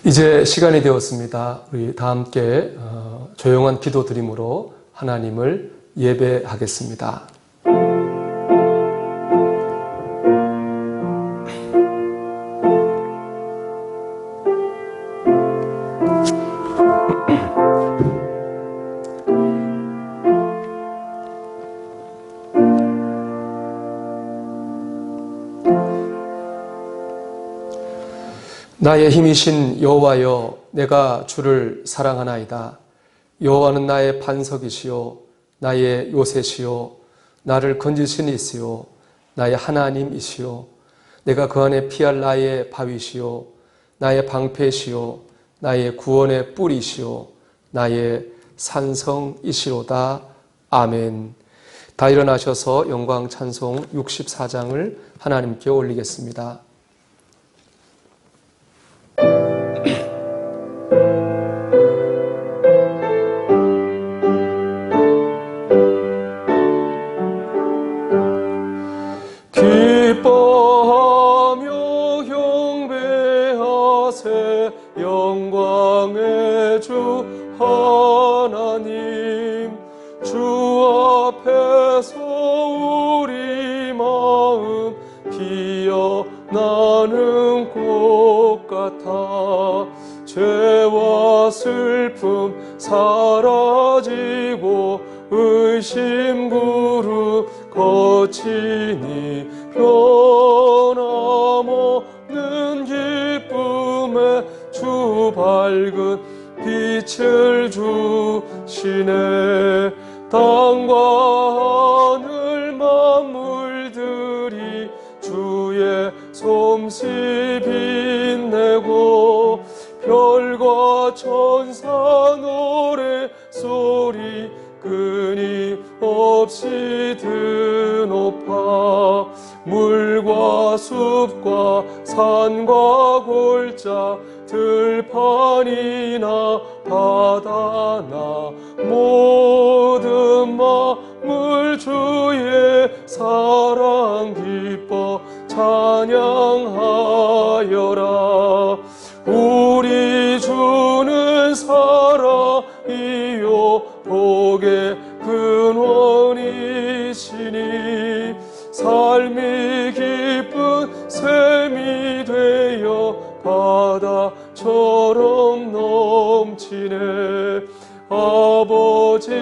이제 시간이 되었습니다. 우리 다 함께 조용한 기도 드림으로 하나님을 예배하겠습니다. 나의 힘이신 여호와여, 내가 주를 사랑하나이다. 여호와는 나의 반석이시요 나의 요새시요 나를 건지신 이시요 나의 하나님이시요 내가 그 안에 피할 나의 바위시요 나의 방패시요 나의 구원의 뿔이시요 나의 산성이시로다. 아멘. 다 일어나셔서 영광 찬송 64장을 하나님께 올리겠습니다. 기뻐하며 경배하세 영광의 주 하나님, 주 앞에서 우리 마음 피어나는 꽃 같아 죄와 슬픔 사라지고 의심 구름 거치니 변함없는 기쁨에 주 밝은 빛을 주시네. 땅과 하늘 만물들이 주의 솜씨 빛내고 별과 천사 노래소리 끊임없이 드높아 물과 숲과 산과 골짜 들판이나 바다나 모든 만물 주의 사랑 기뻐 찬양하여라. 우리 주는 사랑이요 복의 근원이시니 삶이 기쁜 샘이 되어 바다처럼 넘치네. 아버지의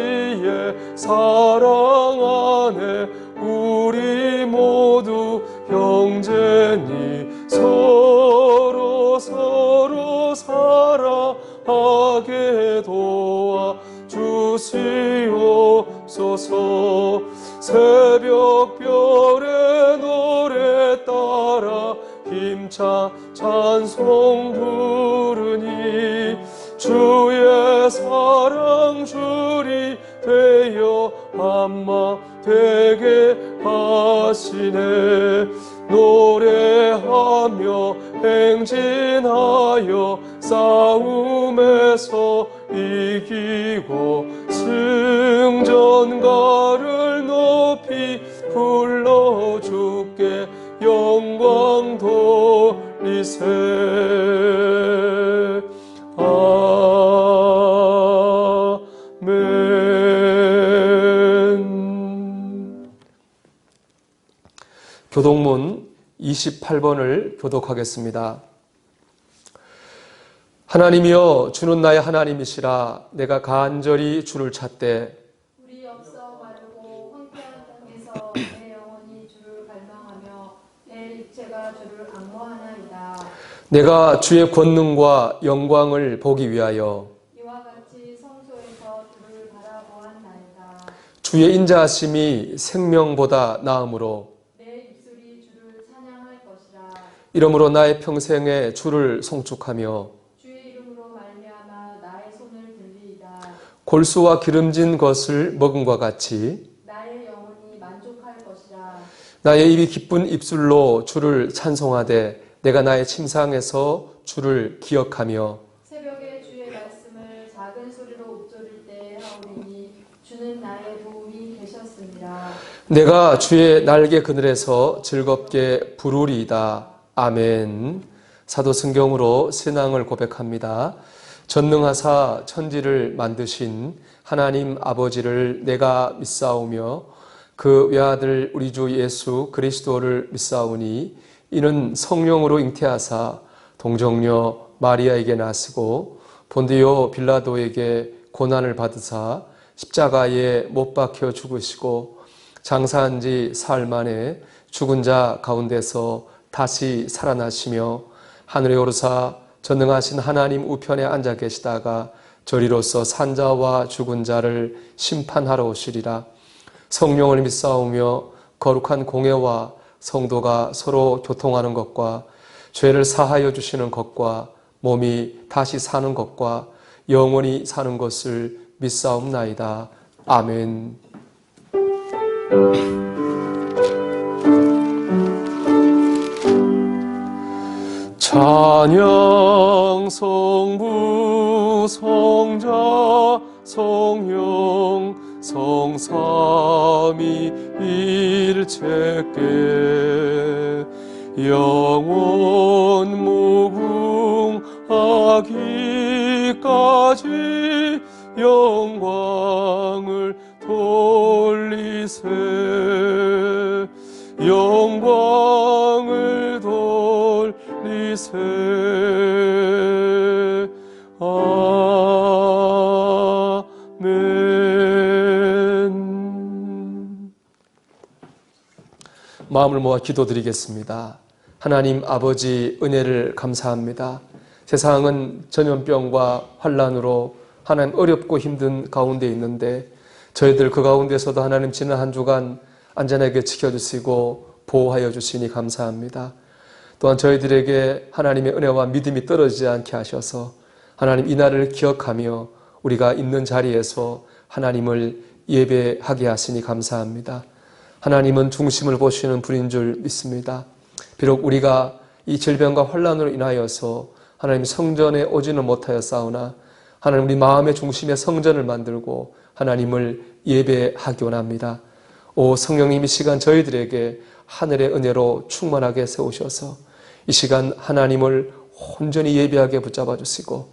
사랑 안에 우리 모두 형제니 서로 사랑하게 도와 주시옵소서. 새벽별의 노래 따라 힘차 찬송 부르니 주의 사랑 줄이 되어 한마 되게 하시네. 노래하며 행진하여 싸움에서 이기고 승전가를 높이 불러 주께 영광 돌리세. 아멘. 교독문 28번을 교독하겠습니다. 하나님이여, 주는 나의 하나님이시라. 내가 간절히 주를 찾되 우리 엽서 마르고 황폐한 땅에서 내 영혼이 주를 갈망하며 내 육체가 주를 앙모하나이다. 내가 주의 권능과 영광을 보기 위하여 이와 같이 성소에서 주를 바라보았나이다. 주의 인자하심이 생명보다 나음으로 내 입술이 주를 찬양할 것이라. 이러므로 나의 평생에 주를 송축하며 주의 이름으로 말미암아 나의 손을 들리이다. 골수와 기름진 것을 먹음과 같이 나의 영혼이 만족할 것이라. 나의 입이 기쁜 입술로 주를 찬송하되 내가 나의 침상에서 주를 기억하며 새벽에 주의 말씀을 작은 소리로 읊조릴 때 하오리니 주는 나의 도움이 되셨습니다. 내가 주의 날개 그늘에서 즐겁게 부르리이다. 아멘. 사도성경으로 신앙을 고백합니다. 전능하사 천지를 만드신 하나님 아버지를 내가 믿사오며 그 외아들 우리 주 예수 그리스도를 믿사오니 이는 성령으로 잉태하사 동정녀 마리아에게 나시고 본디오 빌라도에게 고난을 받으사 십자가에 못 박혀 죽으시고 장사한 지 사흘 만에 죽은 자 가운데서 다시 살아나시며 하늘에 오르사 전능하신 하나님 우편에 앉아 계시다가 저리로서 산자와 죽은 자를 심판하러 오시리라. 성령을 믿사오며 거룩한 공회와 성도가 서로 교통하는 것과 죄를 사하여 주시는 것과 몸이 다시 사는 것과 영원히 사는 것을 믿사옵나이다. 아멘. 찬양 성부 성자 성령 성삼위 일체께 영원 무궁하기까지 영광을 돌리세 영광을 돌리세 아멘. 마음을 모아 기도드리겠습니다. 하나님 아버지 은혜를 감사합니다. 세상은 전염병과 환난으로 하나님 어렵고 힘든 가운데 있는데 저희들 그 가운데서도 하나님 지난 한 주간 안전하게 지켜주시고 보호하여 주시니 감사합니다. 또한 저희들에게 하나님의 은혜와 믿음이 떨어지지 않게 하셔서 하나님 이날을 기억하며 우리가 있는 자리에서 하나님을 예배하게 하시니 감사합니다. 하나님은 중심을 보시는 분인 줄 믿습니다. 비록 우리가 이 질병과 환난으로 인하여서 하나님 성전에 오지는 못하였사오나 하나님 우리 마음의 중심에 성전을 만들고 하나님을 예배하기 원합니다. 오 성령님 이 시간 저희들에게 하늘의 은혜로 충만하게 세우셔서 이 시간 하나님을 온전히 예배하게 붙잡아 주시고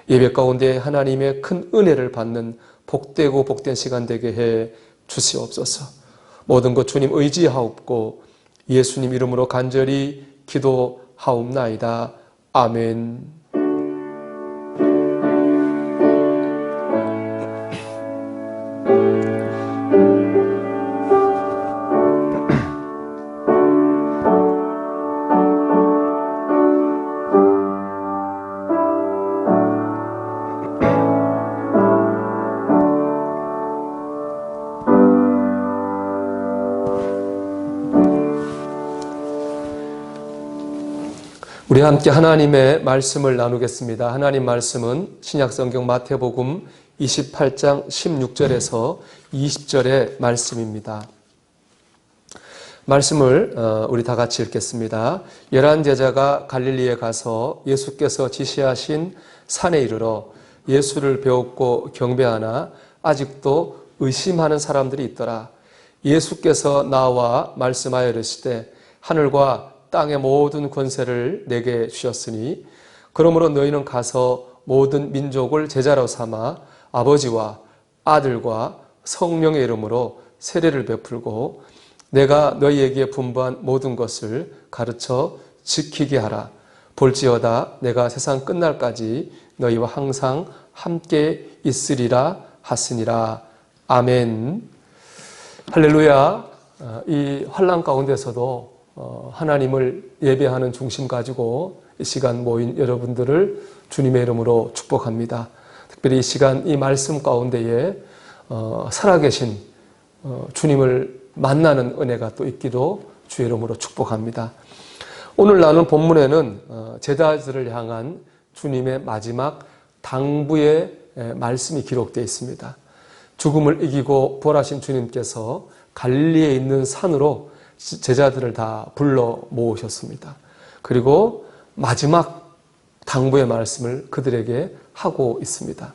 예배 가운데 하나님의 큰 은혜를 받는 복되고 복된 시간 되게 해 주시옵소서. 모든 것 주님 의지하옵고 예수님 이름으로 간절히 기도하옵나이다. 아멘. 우리 함께 하나님의 말씀을 나누겠습니다. 하나님 말씀은 신약성경 마태복음 28장 16절에서 20절의 말씀입니다. 말씀을 우리 다 같이 읽겠습니다. 11 제자가 갈릴리에 가서 예수께서 지시하신 산에 이르러 예수를 배웠고 경배하나 아직도 의심하는 사람들이 있더라. 예수께서 나와 말씀하여 이르시되 하늘과 땅의 모든 권세를 내게 주셨으니 그러므로 너희는 가서 모든 민족을 제자로 삼아 아버지와 아들과 성령의 이름으로 세례를 베풀고 내가 너희에게 분부한 모든 것을 가르쳐 지키게 하라. 볼지어다 내가 세상 끝날까지 너희와 항상 함께 있으리라 하시니라. 아멘. 할렐루야. 이 환난 가운데서도 하나님을 예배하는 중심 가지고 이 시간 모인 여러분들을 주님의 이름으로 축복합니다. 특별히 이 시간 이 말씀 가운데에 살아계신 주님을 만나는 은혜가 또 있기도 주의 이름으로 축복합니다. 오늘 나눈 본문에는 제자들을 향한 주님의 마지막 당부의 말씀이 기록되어 있습니다. 죽음을 이기고 부활하신 주님께서 갈릴리에 있는 산으로 제자들을 다 불러 모으셨습니다. 그리고 마지막 당부의 말씀을 그들에게 하고 있습니다.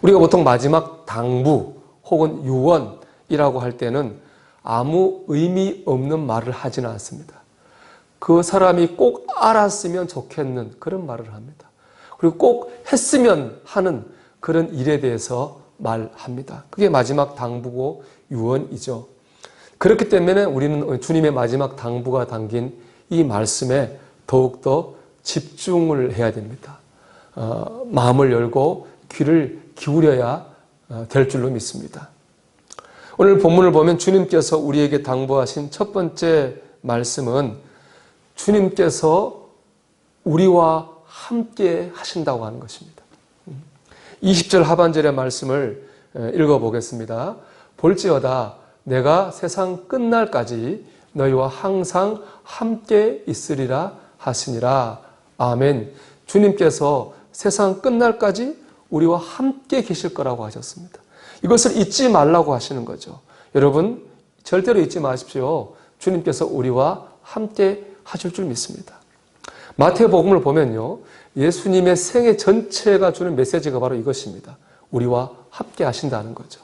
우리가 보통 마지막 당부 혹은 유언이라고 할 때는 아무 의미 없는 말을 하지는 않습니다. 그 사람이 꼭 알았으면 좋겠는 그런 말을 합니다. 그리고 꼭 했으면 하는 그런 일에 대해서 말합니다. 그게 마지막 당부고 유언이죠. 그렇기 때문에 우리는 주님의 마지막 당부가 담긴 이 말씀에 더욱더 집중을 해야 됩니다. 마음을 열고 귀를 기울여야 될 줄로 믿습니다. 오늘 본문을 보면 주님께서 우리에게 당부하신 첫 번째 말씀은 주님께서 우리와 함께 하신다고 하는 것입니다. 20절 하반절의 말씀을 읽어보겠습니다. 볼지어다 내가 세상 끝날까지 너희와 항상 함께 있으리라 하시니라. 아멘. 주님께서 세상 끝날까지 우리와 함께 계실 거라고 하셨습니다. 이것을 잊지 말라고 하시는 거죠. 여러분 절대로 잊지 마십시오. 주님께서 우리와 함께 하실 줄 믿습니다. 마태복음을 보면요, 예수님의 생애 전체가 주는 메시지가 바로 이것입니다. 우리와 함께 하신다는 거죠.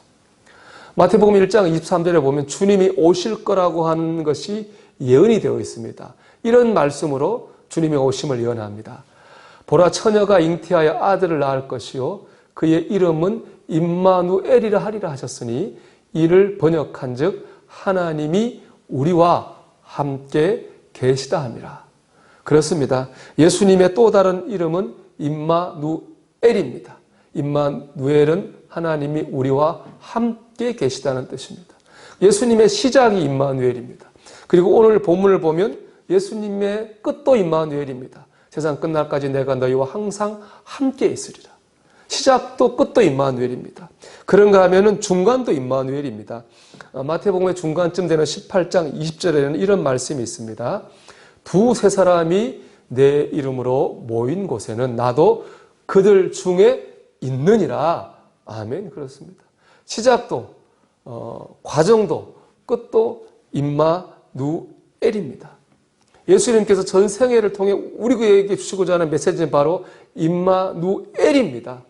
마태복음 1장 23절에 보면 주님이 오실 거라고 하는 것이 예언이 되어 있습니다. 이런 말씀으로 주님의 오심을 예언합니다. 보라 처녀가 잉태하여 아들을 낳을 것이요 그의 이름은 임마누엘이라 하리라 하셨으니 이를 번역한즉 하나님이 우리와 함께 계시다 함이라. 그렇습니다. 예수님의 또 다른 이름은 임마누엘입니다. 임마누엘은 하나님이 우리와 함께 계시다는 뜻입니다. 예수님의 시작이 임마누엘입니다. 그리고 오늘 본문을 보면 예수님의 끝도 임마누엘입니다. 세상 끝날까지 내가 너희와 항상 함께 있으리라. 시작도 끝도 임마누엘입니다. 그런가 하면은 중간도 임마누엘입니다. 마태복음의 중간쯤 되는 18장 20절에는 이런 말씀이 있습니다. 두세 사람이 내 이름으로 모인 곳에는 나도 그들 중에 있느니라. 아멘. 그렇습니다. 시작도 과정도 끝도 임마누엘입니다. 예수님께서 전 생애를 통해 우리에게 주시고자 하는 메시지는 바로 임마누엘입니다.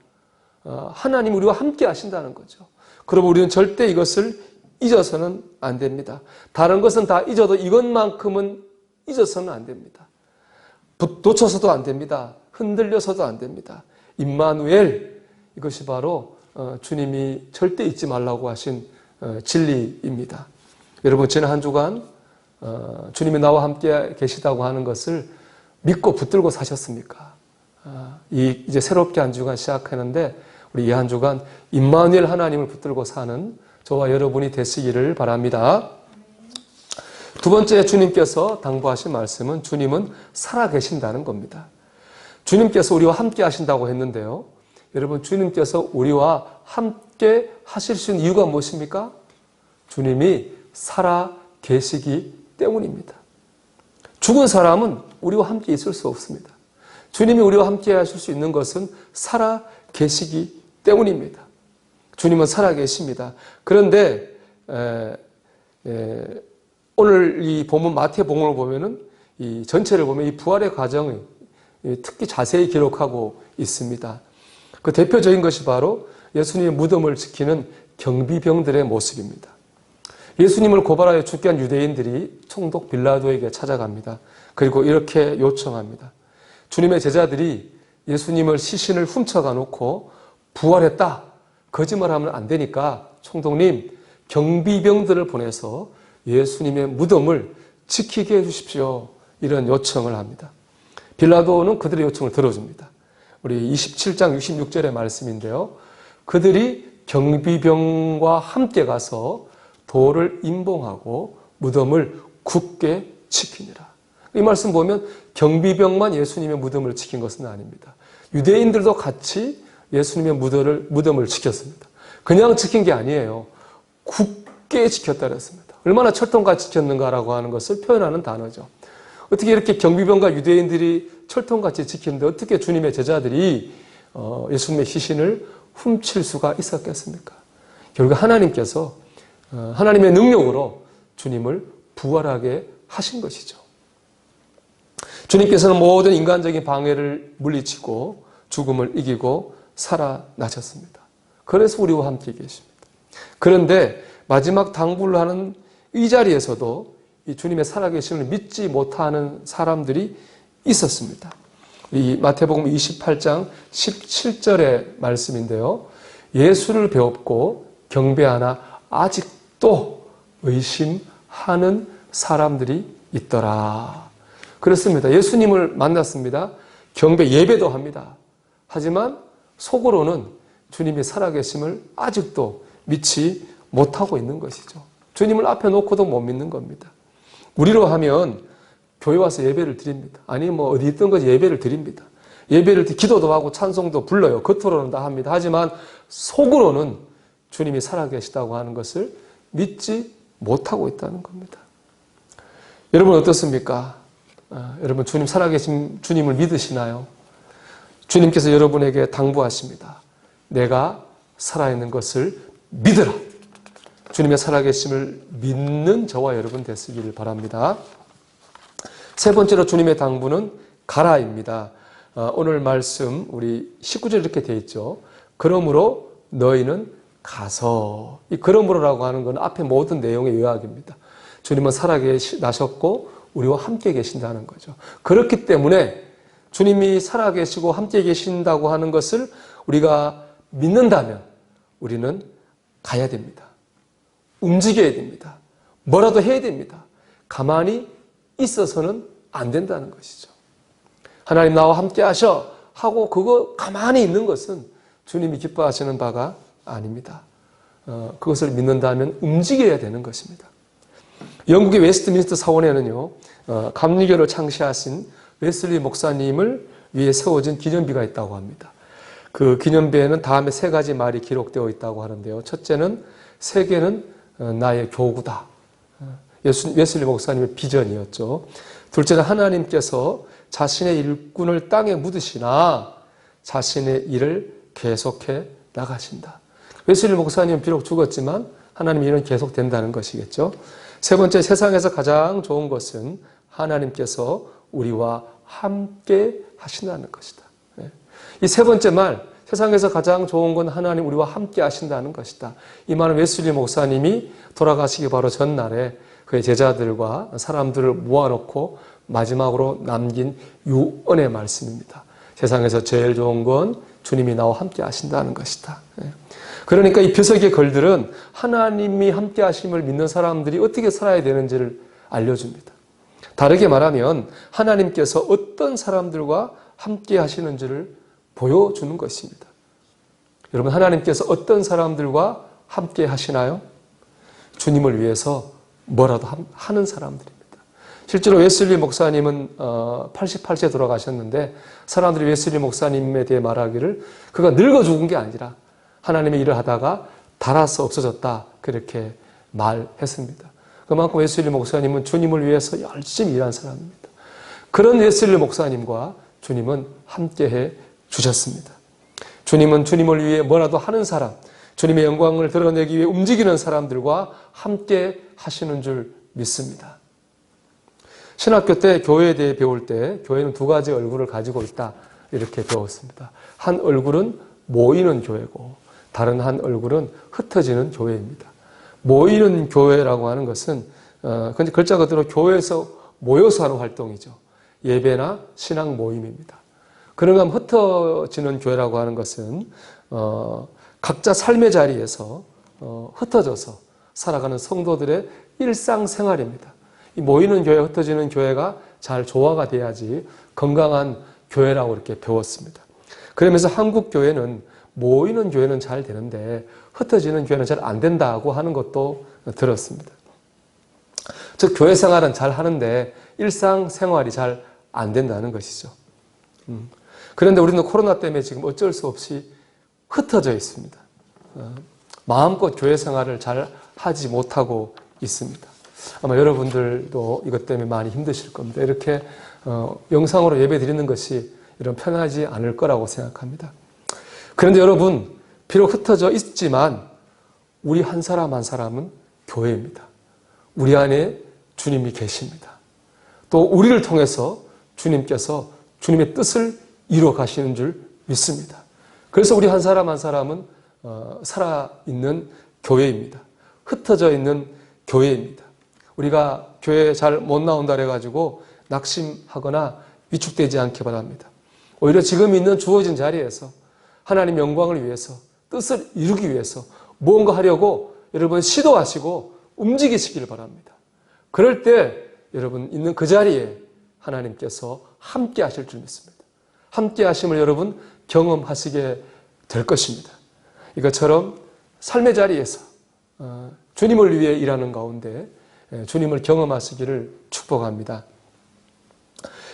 하나님 우리와 함께 하신다는 거죠. 그러면 우리는 절대 이것을 잊어서는 안 됩니다. 다른 것은 다 잊어도 이것만큼은 잊어서는 안 됩니다. 놓쳐서도 안 됩니다. 흔들려서도 안 됩니다. 임마누엘, 이것이 바로 주님이 절대 잊지 말라고 하신 진리입니다. 여러분 지난 한 주간 주님이 나와 함께 계시다고 하는 것을 믿고 붙들고 사셨습니까? 이제 새롭게 한 주간 시작하는데 우리 이 한 주간 임마누엘 하나님을 붙들고 사는 저와 여러분이 되시기를 바랍니다. 두 번째 주님께서 당부하신 말씀은 주님은 살아계신다는 겁니다. 주님께서 우리와 함께 하신다고 했는데요. 여러분 주님께서 우리와 함께 하실 수 있는 이유가 무엇입니까? 주님이 살아계시기 때문입니다. 죽은 사람은 우리와 함께 있을 수 없습니다. 주님이 우리와 함께 하실 수 있는 것은 살아계시기 때문입니다. 주님은 살아계십니다. 그런데 오늘 이 본문 마태복음을 보면은 이 전체를 보면 이 부활의 과정을 특히 자세히 기록하고 있습니다. 그 대표적인 것이 바로 예수님의 무덤을 지키는 경비병들의 모습입니다. 예수님을 고발하여 죽게 한 유대인들이 총독 빌라도에게 찾아갑니다. 그리고 이렇게 요청합니다. 주님의 제자들이 예수님을 시신을 훔쳐가 놓고 부활했다. 거짓말하면 안 되니까 총독님 경비병들을 보내서 예수님의 무덤을 지키게 해주십시오. 이런 요청을 합니다. 빌라도는 그들의 요청을 들어줍니다. 우리 27장 66절의 말씀인데요. 그들이 경비병과 함께 가서 돌을 임봉하고 무덤을 굳게 지키니라. 이 말씀 보면 경비병만 예수님의 무덤을 지킨 것은 아닙니다. 유대인들도 같이 예수님의 무덤을 지켰습니다. 그냥 지킨 게 아니에요. 굳게 지켰다 그랬습니다. 얼마나 철통같이 지켰는가라고 하는 것을 표현하는 단어죠. 어떻게 이렇게 경비병과 유대인들이 철통같이 지키는데 어떻게 주님의 제자들이 예수님의 시신을 훔칠 수가 있었겠습니까? 결국 하나님께서 하나님의 능력으로 주님을 부활하게 하신 것이죠. 주님께서는 모든 인간적인 방해를 물리치고 죽음을 이기고 살아나셨습니다. 그래서 우리와 함께 계십니다. 그런데 마지막 당부를 하는 이 자리에서도 이 주님의 살아계심을 믿지 못하는 사람들이 있었습니다. 이 마태복음 28장 17절의 말씀인데요. 예수를 배웠고 경배하나 아직도 의심하는 사람들이 있더라. 그렇습니다. 예수님을 만났습니다. 경배 예배도 합니다. 하지만 속으로는 주님이 살아계심을 아직도 믿지 못하고 있는 것이죠. 주님을 앞에 놓고도 못 믿는 겁니다. 우리로 하면 교회 와서 예배를 드립니다. 아니 어디 있던 거지 예배를 드립니다. 예배를 기도도 하고 찬송도 불러요. 겉으로는 다 합니다. 하지만 속으로는 주님이 살아계시다고 하는 것을 믿지 못하고 있다는 겁니다. 여러분 어떻습니까? 여러분 주님 살아계신 주님을 믿으시나요? 주님께서 여러분에게 당부하십니다. 내가 살아있는 것을 믿으라. 주님의 살아계심을 믿는 저와 여러분 되시기를 바랍니다. 세 번째로 주님의 당부는 가라입니다. 오늘 말씀 우리 19절 이렇게 되어 있죠. 그러므로 너희는 가서. 이 그러므로라고 하는 건 앞에 모든 내용의 요약입니다. 주님은 살아나셨고 우리와 함께 계신다는 거죠. 그렇기 때문에 주님이 살아계시고 함께 계신다고 하는 것을 우리가 믿는다면 우리는 가야 됩니다. 움직여야 됩니다. 뭐라도 해야 됩니다. 가만히 있어서는 안 된다는 것이죠. 하나님 나와 함께 하셔 하고 그거 가만히 있는 것은 주님이 기뻐하시는 바가 아닙니다. 그것을 믿는다면 움직여야 되는 것입니다. 영국의 웨스트민스터 사원에는요, 감리교를 창시하신 웨슬리 목사님을 위해 세워진 기념비가 있다고 합니다. 그 기념비에는 다음에 세 가지 말이 기록되어 있다고 하는데요. 첫째는 세계는 나의 교구다. 웨슬리 목사님의 비전이었죠. 둘째는 하나님께서 자신의 일꾼을 땅에 묻으시나 자신의 일을 계속해 나가신다. 웨슬리 목사님은 비록 죽었지만 하나님의 일은 계속된다는 것이겠죠. 세 번째, 세상에서 가장 좋은 것은 하나님께서 우리와 함께 하신다는 것이다. 이 세 번째 말, 세상에서 가장 좋은 건 하나님 우리와 함께 하신다는 것이다. 이 말은 웨슬리 목사님이 돌아가시기 바로 전날에 그의 제자들과 사람들을 모아놓고 마지막으로 남긴 유언의 말씀입니다. 세상에서 제일 좋은 건 주님이 나와 함께 하신다는 것이다. 그러니까 이 벼슬의 글들은 하나님이 함께 하심을 믿는 사람들이 어떻게 살아야 되는지를 알려줍니다. 다르게 말하면 하나님께서 어떤 사람들과 함께 하시는지를 보여주는 것입니다. 여러분, 하나님께서 어떤 사람들과 함께 하시나요? 주님을 위해서 뭐라도 하는 사람들입니다. 실제로 웨슬리 목사님은 88세 돌아가셨는데 사람들이 웨슬리 목사님에 대해 말하기를 그가 늙어 죽은 게 아니라 하나님의 일을 하다가 닳아서 없어졌다 그렇게 말했습니다. 그만큼 웨슬리 목사님은 주님을 위해서 열심히 일한 사람입니다. 그런 웨슬리 목사님과 주님은 함께해 주셨습니다. 주님은 주님을 위해 뭐라도 하는 사람, 주님의 영광을 드러내기 위해 움직이는 사람들과 함께 하시는 줄 믿습니다. 신학교 때 교회에 대해 배울 때 교회는 두 가지 얼굴을 가지고 있다 이렇게 배웠습니다. 한 얼굴은 모이는 교회고 다른 한 얼굴은 흩어지는 교회입니다. 모이는 교회라고 하는 것은 근데 글자 그대로 교회에서 모여서 하는 활동이죠. 예배나 신앙 모임입니다. 그런가 하면 흩어지는 교회라고 하는 것은 각자 삶의 자리에서 흩어져서 살아가는 성도들의 일상생활입니다. 이 모이는 교회, 흩어지는 교회가 잘 조화가 돼야지 건강한 교회라고 이렇게 배웠습니다. 그러면서 한국 교회는 모이는 교회는 잘 되는데 흩어지는 교회는 잘 안 된다고 하는 것도 들었습니다. 즉 교회 생활은 잘 하는데 일상생활이 잘 안 된다는 것이죠. 그런데 우리는 코로나 때문에 지금 어쩔 수 없이 흩어져 있습니다. 마음껏 교회 생활을 잘 하지 못하고 있습니다. 아마 여러분들도 이것 때문에 많이 힘드실 겁니다. 이렇게 영상으로 예배 드리는 것이 이런 편하지 않을 거라고 생각합니다. 그런데 여러분, 비록 흩어져 있지만 우리 한 사람 한 사람은 교회입니다. 우리 안에 주님이 계십니다. 또 우리를 통해서 주님께서 주님의 뜻을 이루어 가시는 줄 믿습니다. 그래서 우리 한 사람 한 사람은 살아있는 교회입니다. 흩어져 있는 교회입니다. 우리가 교회에 잘 못 나온다 그래가지고 낙심하거나 위축되지 않기 바랍니다. 오히려 지금 있는 주어진 자리에서 하나님 영광을 위해서 뜻을 이루기 위해서 무언가 하려고 여러분 시도하시고 움직이시길 바랍니다. 그럴 때 여러분 있는 그 자리에 하나님께서 함께 하실 줄 믿습니다. 함께 하심을 여러분 경험하시게 될 것입니다. 이것처럼 삶의 자리에서 주님을 위해 일하는 가운데 주님을 경험하시기를 축복합니다.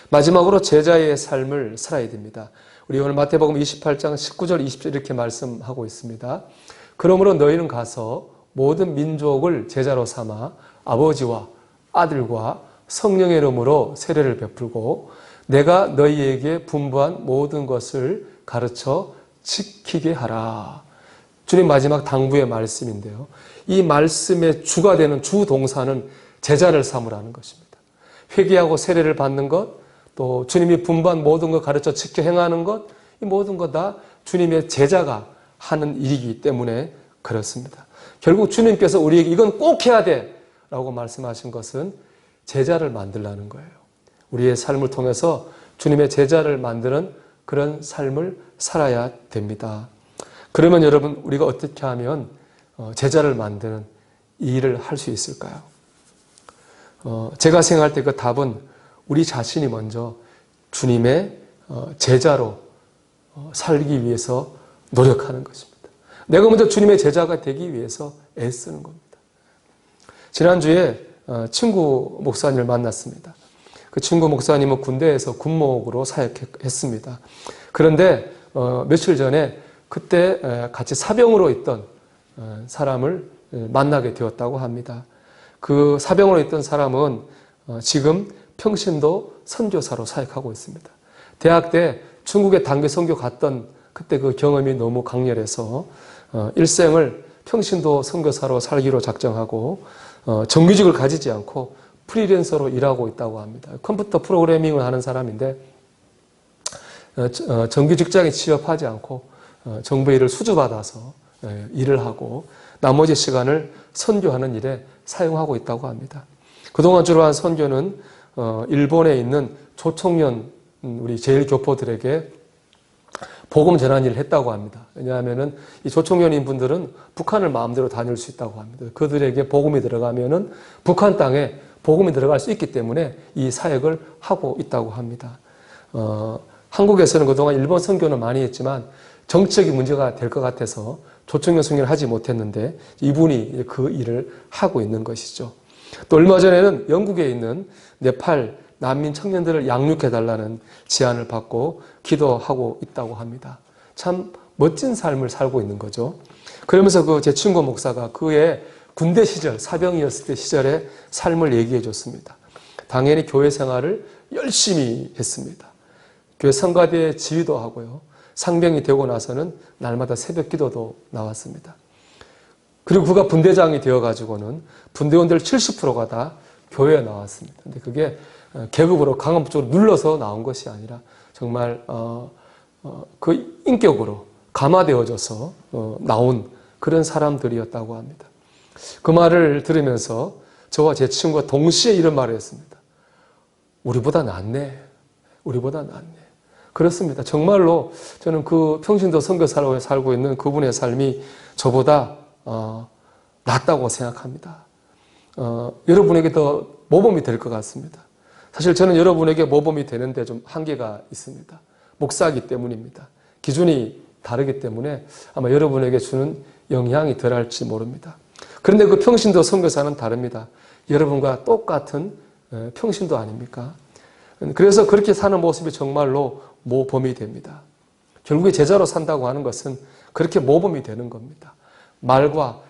마지막으로 제자의 삶을 살아야 됩니다. 우리 오늘 마태복음 28장 19절 20절 이렇게 말씀하고 있습니다. 그러므로 너희는 가서 모든 민족을 제자로 삼아 아버지와 아들과 성령의 이름으로 세례를 베풀고 내가 너희에게 분부한 모든 것을 가르쳐 지키게 하라. 주님 마지막 당부의 말씀인데요. 이 말씀의 주가 되는 주 동사는 제자를 삼으라는 것입니다. 회개하고 세례를 받는 것, 또 주님이 분부한 모든 것 가르쳐 지켜 행하는 것, 이 모든 것 다 주님의 제자가 하는 일이기 때문에 그렇습니다. 결국 주님께서 우리에게 이건 꼭 해야 돼 라고 말씀하신 것은 제자를 만들라는 거예요. 우리의 삶을 통해서 주님의 제자를 만드는 그런 삶을 살아야 됩니다. 그러면 여러분 우리가 어떻게 하면 제자를 만드는 이 일을 할 수 있을까요? 제가 생각할 때 그 답은 우리 자신이 먼저 주님의 제자로 살기 위해서 노력하는 것입니다. 내가 먼저 주님의 제자가 되기 위해서 애쓰는 겁니다. 지난주에 친구 목사님을 만났습니다. 그 친구 목사님은 군대에서 군목으로 사역했습니다. 그런데 며칠 전에 그때 같이 사병으로 있던 사람을 만나게 되었다고 합니다. 그 사병으로 있던 사람은 지금 평신도 선교사로 사역하고 있습니다. 대학 때 중국에 단기 선교 갔던 그때 그 경험이 너무 강렬해서 일생을 평신도 선교사로 살기로 작정하고 정규직을 가지지 않고 프리랜서로 일하고 있다고 합니다. 컴퓨터 프로그래밍을 하는 사람인데 정규 직장에 취업하지 않고 정부 일을 수주받아서 일을 하고 나머지 시간을 선교하는 일에 사용하고 있다고 합니다. 그동안 주로 한 선교는 일본에 있는 조총련 우리 제일교포들에게 복음 전한 일을 했다고 합니다. 왜냐하면은 이 조총련인 분들은 북한을 마음대로 다닐 수 있다고 합니다. 그들에게 복음이 들어가면은 북한 땅에 복음이 들어갈 수 있기 때문에 이 사역을 하고 있다고 합니다. 한국에서는 그동안 일본 선교는 많이 했지만 정치적인 문제가 될 것 같아서 조총련 선교를 하지 못했는데 이분이 그 일을 하고 있는 것이죠. 또 얼마 전에는 영국에 있는 네팔 난민 청년들을 양육해달라는 제안을 받고 기도하고 있다고 합니다. 참 멋진 삶을 살고 있는 거죠. 그러면서 그 제 친구 목사가 그의 군대 시절, 사병이었을 때 시절의 삶을 얘기해 줬습니다. 당연히 교회 생활을 열심히 했습니다. 교회 성가대에 지휘도 하고요. 상병이 되고 나서는 날마다 새벽 기도도 나왔습니다. 그리고 그가 분대장이 되어가지고는 분대원들 70%가 다 교회에 나왔습니다. 근데 그게 계급으로 강압적으로 눌러서 나온 것이 아니라 정말 그 인격으로 감화되어져서 나온 그런 사람들이었다고 합니다. 그 말을 들으면서 저와 제 친구가 동시에 이런 말을 했습니다. 우리보다 낫네. 우리보다 낫네. 그렇습니다. 정말로 저는 그 평신도 선교사로 살고 있는 그분의 삶이 저보다 낫다고 생각합니다. 여러분에게 더 모범이 될 것 같습니다. 사실 저는 여러분에게 모범이 되는데 좀 한계가 있습니다. 목사이기 때문입니다. 기준이 다르기 때문에 아마 여러분에게 주는 영향이 덜할지 모릅니다. 그런데 그 평신도 선교사는 다릅니다. 여러분과 똑같은 평신도 아닙니까? 그래서 그렇게 사는 모습이 정말로 모범이 됩니다. 결국에 제자로 산다고 하는 것은 그렇게 모범이 되는 겁니다. 말과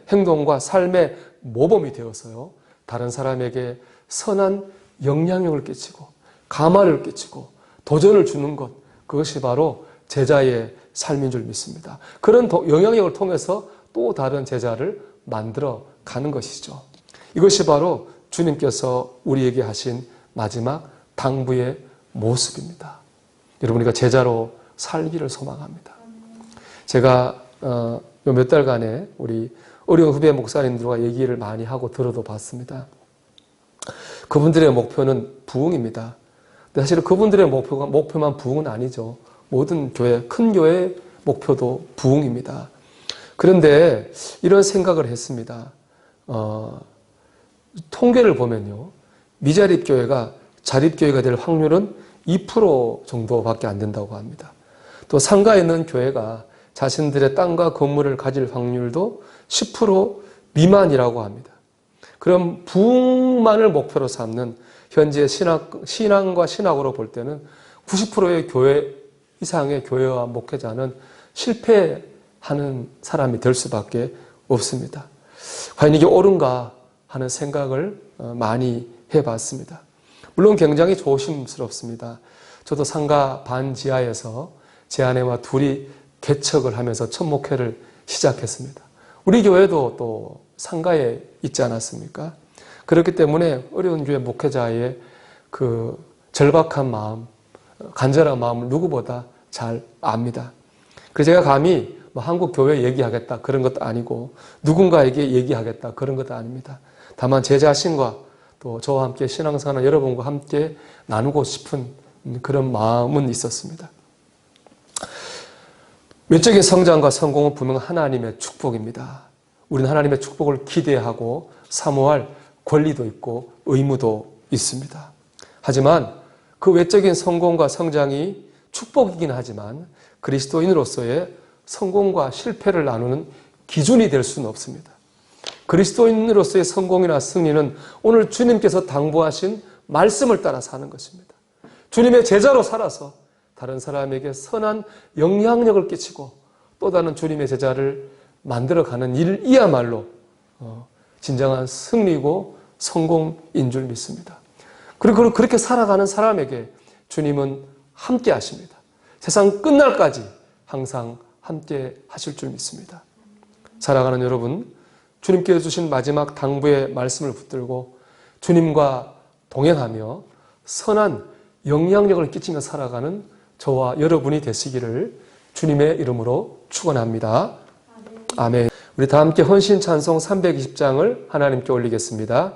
행동과 삶의 모범이 되어서요. 다른 사람에게 선한 영향력을 끼치고 감화를 끼치고 도전을 주는 것, 그것이 바로 제자의 삶인 줄 믿습니다. 그런 영향력을 통해서 또 다른 제자를 만들어 가는 것이죠. 이것이 바로 주님께서 우리에게 하신 마지막 당부의 모습입니다. 여러분, 우리가 제자로 살기를 소망합니다. 제가 몇 달간의 우리 어려운 후배 목사님들과 얘기를 많이 하고 들어도 봤습니다. 그분들의 목표는 부흥입니다. 근데 사실 그분들의 목표만 부흥은 아니죠. 모든 교회, 큰 교회의 목표도 부흥입니다. 그런데 이런 생각을 했습니다. 통계를 보면요. 미자립교회가 자립교회가 될 확률은 2% 정도밖에 안 된다고 합니다. 또 상가에 있는 교회가 자신들의 땅과 건물을 가질 확률도 10% 미만이라고 합니다. 그럼 부흥만을 목표로 삼는 현재 신앙과 신학으로 볼 때는 90%의 교회 이상의 교회와 목회자는 실패하는 사람이 될 수밖에 없습니다. 과연 이게 옳은가 하는 생각을 많이 해봤습니다. 물론 굉장히 조심스럽습니다. 저도 상가 반지하에서 제 아내와 둘이 개척을 하면서 첫 목회를 시작했습니다. 우리 교회도 또 상가에 있지 않았습니까? 그렇기 때문에 어려운 교회 목회자의 그 절박한 마음, 간절한 마음을 누구보다 잘 압니다. 그래서 제가 감히 한국 교회 얘기하겠다 그런 것도 아니고 누군가에게 얘기하겠다 그런 것도 아닙니다. 다만 제 자신과 또 저와 함께 신앙생활 여러분과 함께 나누고 싶은 그런 마음은 있었습니다. 외적인 성장과 성공은 분명 하나님의 축복입니다. 우리는 하나님의 축복을 기대하고 사모할 권리도 있고 의무도 있습니다. 하지만 그 외적인 성공과 성장이 축복이긴 하지만 그리스도인으로서의 성공과 실패를 나누는 기준이 될 수는 없습니다. 그리스도인으로서의 성공이나 승리는 오늘 주님께서 당부하신 말씀을 따라 사는 것입니다. 주님의 제자로 살아서 다른 사람에게 선한 영향력을 끼치고 또 다른 주님의 제자를 만들어가는 일이야말로 진정한 승리고 성공인 줄 믿습니다. 그리고 그렇게 살아가는 사람에게 주님은 함께 하십니다. 세상 끝날까지 항상 함께 하실 줄 믿습니다. 살아가는 여러분, 주님께서 주신 마지막 당부의 말씀을 붙들고 주님과 동행하며 선한 영향력을 끼치며 살아가는 저와 여러분이 되시기를 주님의 이름으로 축원합니다. 아멘. 우리 다 함께 헌신 찬송 320장을 하나님께 올리겠습니다.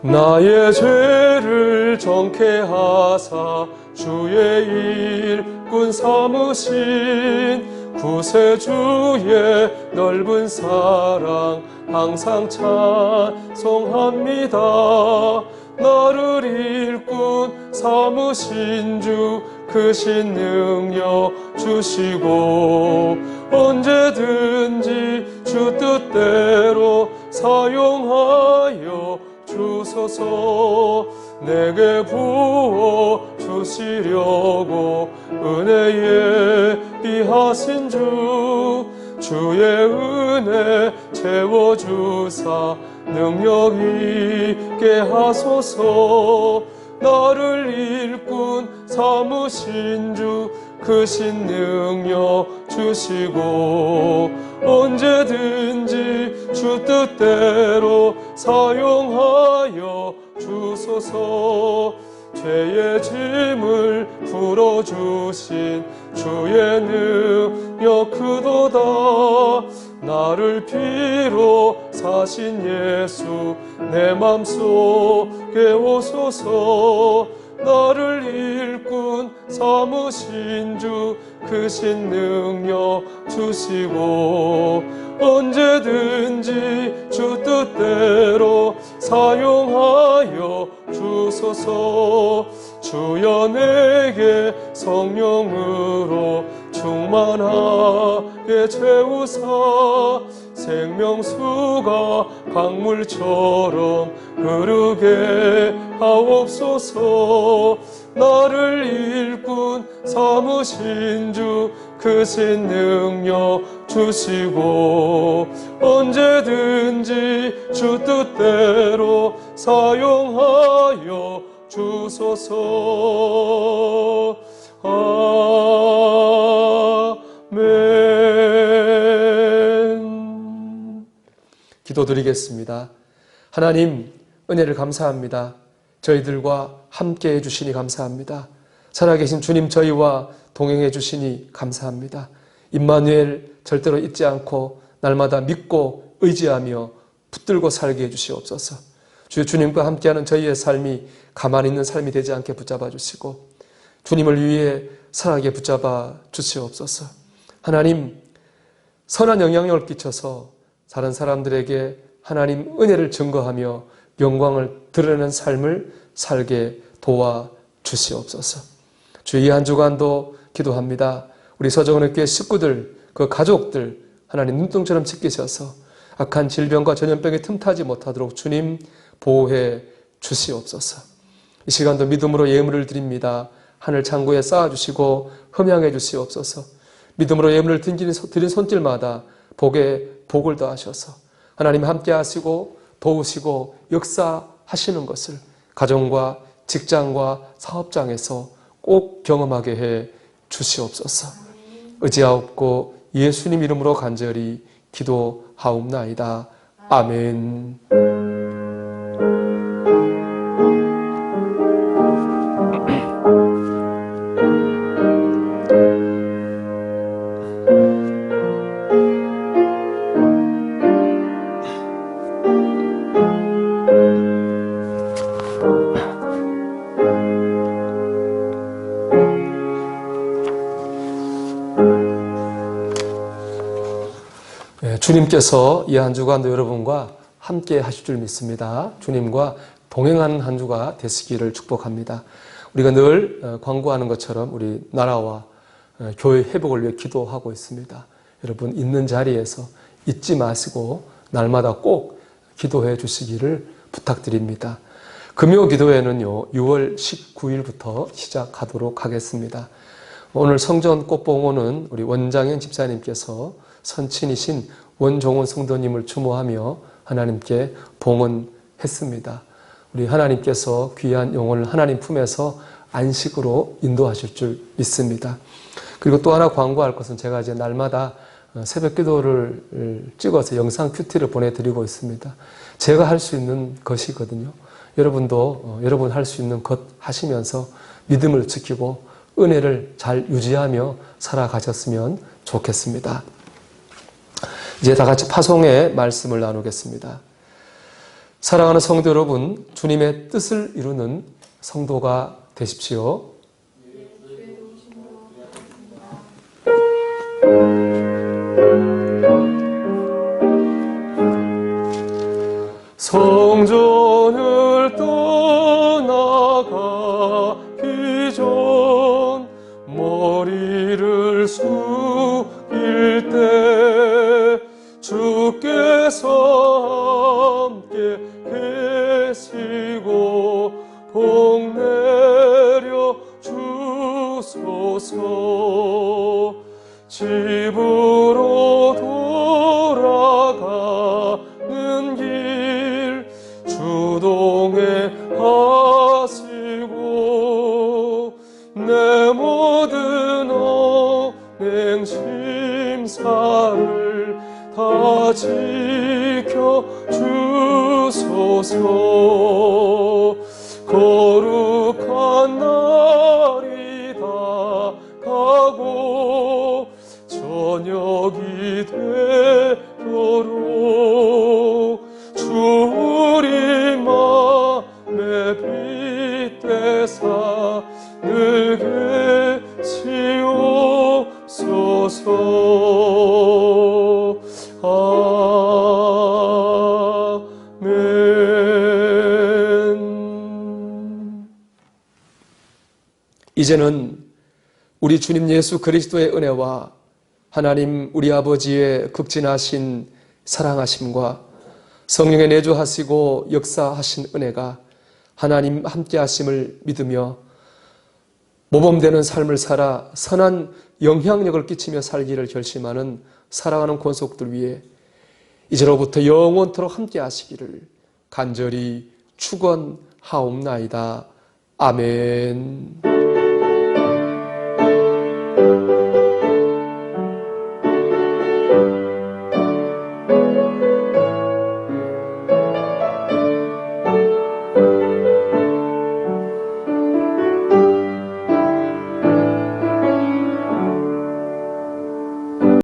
나의 죄를 정케 하사 주의 일꾼 삼으신 구세주의 넓은 사랑 항상 찬송합니다. 나를 일꾼 삼으신 주 크신 능력 주시고 언제든지 주 뜻대로 사용하여 주소서. 내게 부어 주시려고 은혜에 비하신 주 주의 은혜 채워주사 능력 있게 하소서. 나를 일꾼 삼으신 주 크신 능력 주시고 언제든지 주 뜻대로 사용하여 주소서. 죄의 짐을 풀어주신 주의 능력 크도다. 나를 피로 사신 예수 내 맘속에 오소서. 나를 일꾼 삼으신 주 크신 능력 주시고 언제든지 주 뜻대로 사용하여 주소서. 주여 내게 성령으로 충만하게 채우사 생명수가 강물처럼 흐르게 하옵소서. 나를 일꾼 삼으신 주 크신 능력 주시고 언제든지 주 뜻대로 사용하여 주소서. 아멘. 기도드리겠습니다. 하나님, 은혜를 감사합니다. 저희들과 함께해 주시니 감사합니다. 살아계신 주님 저희와 동행해 주시니 감사합니다. 임마누엘 절대로 잊지 않고 날마다 믿고 의지하며 붙들고 살게 해주시옵소서. 주님과 함께하는 저희의 삶이 가만히 있는 삶이 되지 않게 붙잡아 주시고 주님을 위해 살아게 붙잡아 주시옵소서. 하나님, 선한 영향력을 끼쳐서 다른 사람들에게 하나님 은혜를 증거하며 영광을 드러내는 삶을 살게 도와 주시옵소서. 주의 한 주간도 기도합니다. 우리 서정원의 교회 식구들, 그 가족들 하나님 눈동처럼 지키셔서 악한 질병과 전염병에 틈타지 못하도록 주님 보호해 주시옵소서. 이 시간도 믿음으로 예물을 드립니다. 하늘 창고에 쌓아주시고 흠양해 주시옵소서. 믿음으로 예물을 드린 손길마다 복에 복을 더하셔서 하나님 함께 하시고 도우시고 역사하시는 것을 가정과 직장과 사업장에서 꼭 경험하게 해 주시옵소서. 의지하옵고 예수님 이름으로 간절히 기도하옵나이다. 아멘. 주님께서 이 한 주간도 여러분과 함께 하실 줄 믿습니다. 주님과 동행하는 한 주가 되시기를 축복합니다. 우리가 늘 광고하는 것처럼 우리 나라와 교회 회복을 위해 기도하고 있습니다. 여러분 있는 자리에서 잊지 마시고 날마다 꼭 기도해 주시기를 부탁드립니다. 금요 기도회는요 6월 19일부터 시작하도록 하겠습니다. 오늘 성전 꽃봉오는 우리 원장현 집사님께서 선친이신 원종원 성도님을 추모하며 하나님께 봉헌했습니다. 우리 하나님께서 귀한 영혼을 하나님 품에서 안식으로 인도하실 줄 믿습니다. 그리고 또 하나 광고할 것은 제가 이제 날마다 새벽 기도를 찍어서 영상 큐티를 보내드리고 있습니다. 제가 할 수 있는 것이거든요. 여러분도 여러분 할 수 있는 것 하시면서 믿음을 지키고 은혜를 잘 유지하며 살아가셨으면 좋겠습니다. 이제 다 같이 파송의 말씀을 나누겠습니다. 사랑하는 성도 여러분, 주님의 뜻을 이루는 성도가 되십시오. 성전을 떠나가기 전 머리를 숙일 때 주께서 함께 계시고 복 내려 주소서. 집으로 돌아가는 길 주동해 하시고 내 모든 언행 심사를 다 지켜 주소서. 거룩한 날이 다가고 저녁이 되도록 주 우리 맘에 빛되사 늘 계시옵소서. 아멘. 이제는 우리 주님 예수 그리스도의 은혜와 하나님 우리 아버지의 극진하신 사랑하심과 성령의 내주하시고 역사하신 은혜가 하나님 함께 하심을 믿으며 모범되는 삶을 살아 선한 영향력을 끼치며 살기를 결심하는 사랑하는 권속들 위해 이제로부터 영원토록 함께 하시기를 간절히 축원하옵나이다. 아멘.